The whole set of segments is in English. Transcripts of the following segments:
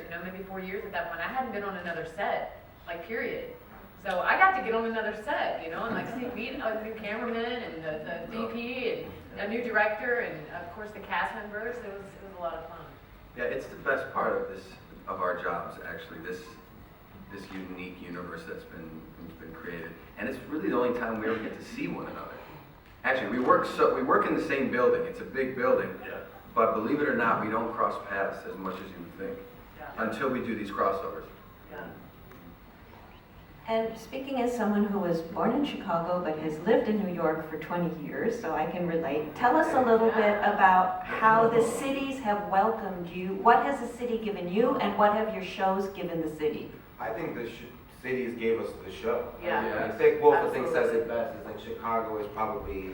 you know, maybe 4 years at that point. I hadn't been on another set, like, period. So I got to get on another set, you know, and like meet a new cameraman and the DP and a new director and of course the cast members. It was a lot of fun. Yeah, it's the best part of our jobs actually. This unique universe that's been created, and it's really the only time we ever get to see one another. Actually, we work in the same building. It's a big building, Yeah. but believe it or not, we don't cross paths as much as you would think until we do these crossovers. Yeah. And speaking as someone who was born in Chicago but has lived in New York for 20 years, so I can relate, tell us a little bit about how the cities have welcomed you. What has the city given you, and what have your shows given the city? I think the cities gave us the show. Yeah. I think Wolf of Things says it best. Is like Chicago is probably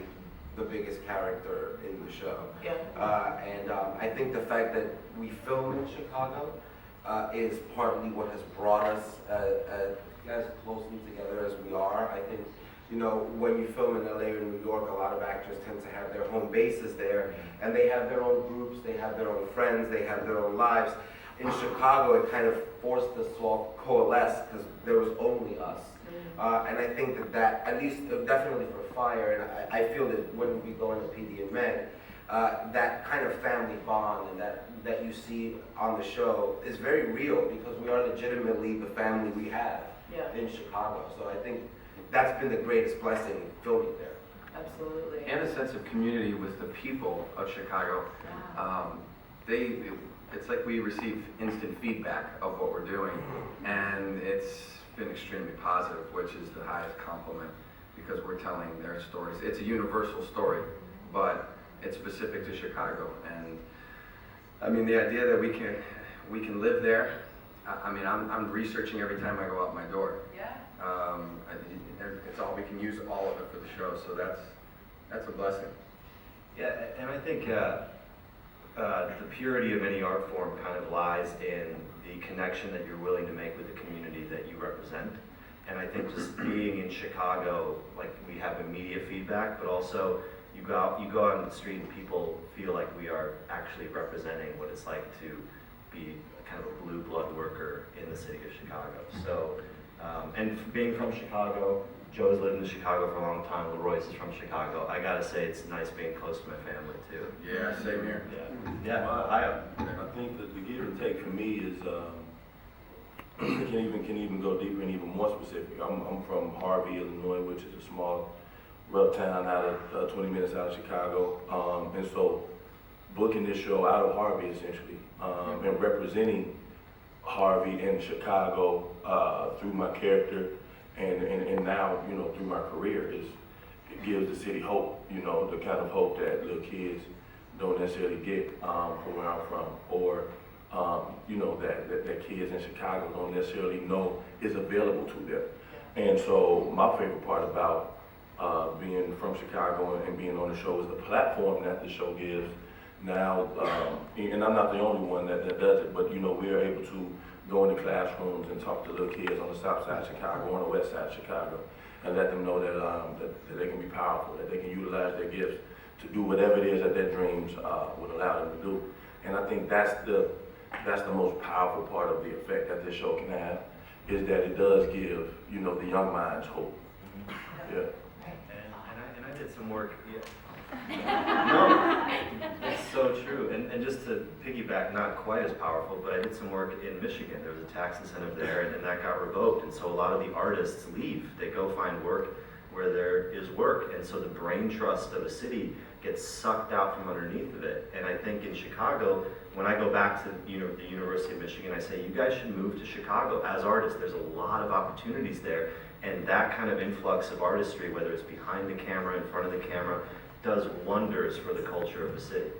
the biggest character in the show. Yeah. And I think the fact that we film in Chicago is partly what has brought us as closely together as we are. I think, you know, when you film in LA or New York, a lot of actors tend to have their home bases there, and they have their own groups, they have their own friends, they have their own lives. In Chicago, it kind of forced us to all coalesce because there was only us. And I think that at least definitely for Fire, and I feel that when we go into PD and Med, that kind of family bond and that you see on the show is very real because we are legitimately the family we have in Chicago. So I think that's been the greatest blessing filming there. Absolutely. And a sense of community with the people of Chicago. It's like we receive instant feedback of what we're doing, and it's been extremely positive, which is the highest compliment because we're telling their stories. It's a universal story, but it's specific to Chicago. And I mean, the idea that we can live there. I mean, I'm researching every time I go out my door. Yeah. It's all we can use all of it for the show, so that's a blessing. Yeah, and I think the purity of any art form kind of lies in the connection that you're willing to make with the community that you represent. And I think just being in Chicago, like we have immediate feedback, but also you go out on the street and people feel like we are actually representing what it's like to be kind of a blue blood worker in the city of Chicago. So, and being from Chicago, Joe's lived in Chicago for a long time, Leroy's is from Chicago. I gotta say it's nice being close to my family too. Yeah, same here. Yeah, I think that the give and take for me is can even go deeper and even more specific. I'm from Harvey, Illinois, which is a small rough town out of 20 minutes out of Chicago, and so booking this show out of Harvey essentially and representing Harvey in Chicago through my character and now, you know, through my career it gives the city hope, you know, the kind of hope that little kids don't necessarily get from where I'm from, or you know, that kids in Chicago don't necessarily know is available to them. And so my favorite part about being from Chicago and being on the show is the platform that the show gives. Now, and I'm not the only one that does it, but you know, we are able to go into classrooms and talk to little kids on the south side of Chicago, on the west side of Chicago, and let them know that they can be powerful, that they can utilize their gifts to do whatever it is that their dreams would allow them to do. And I think that's the most powerful part of the effect that this show can have, is that it does give, you know, the young minds hope. Yeah. And I did some work. No, it's so true. And just to piggyback, not quite as powerful, but I did some work in Michigan. There was a tax incentive there, and that got revoked. And so a lot of the artists leave. They go find work where there is work. And so the brain trust of a city gets sucked out from underneath of it. And I think in Chicago, when I go back to the University of Michigan, I say, you guys should move to Chicago as artists. There's a lot of opportunities there. And that kind of influx of artistry, whether it's behind the camera, in front of the camera, does wonders for the culture of the city.